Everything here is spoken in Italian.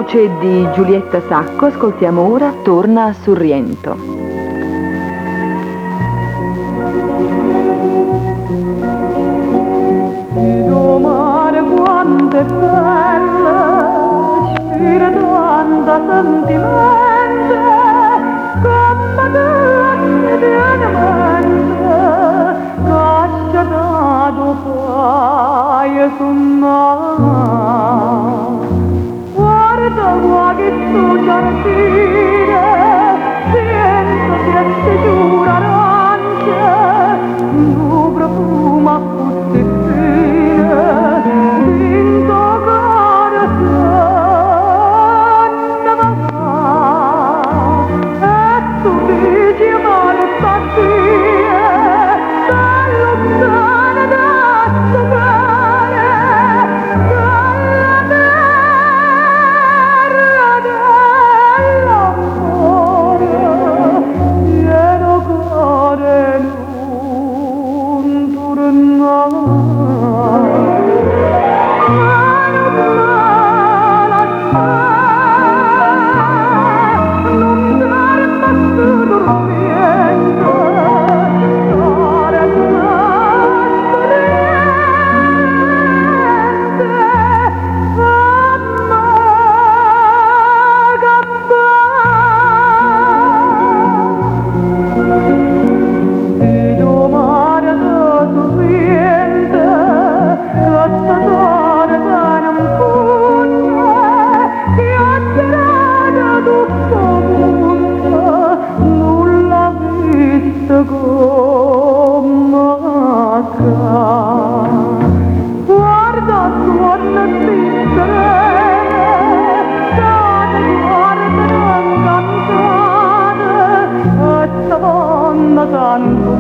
voce di Giulietta Sacco ascoltiamo ora Torna a Sorrento. Il mare quanto è bello, ispira tanta sentimento, come te tienamente, casciatato fai su mare. Guarda qua che tu giardine, senza sette giura arance, tu profuma tutti fine, vinto cara e tu dici male partire, da lontana da sopare, dalla terra dell'amore, pieno cuore non tornare. Guarda suona serene, state guardano cantate, e stavano tanto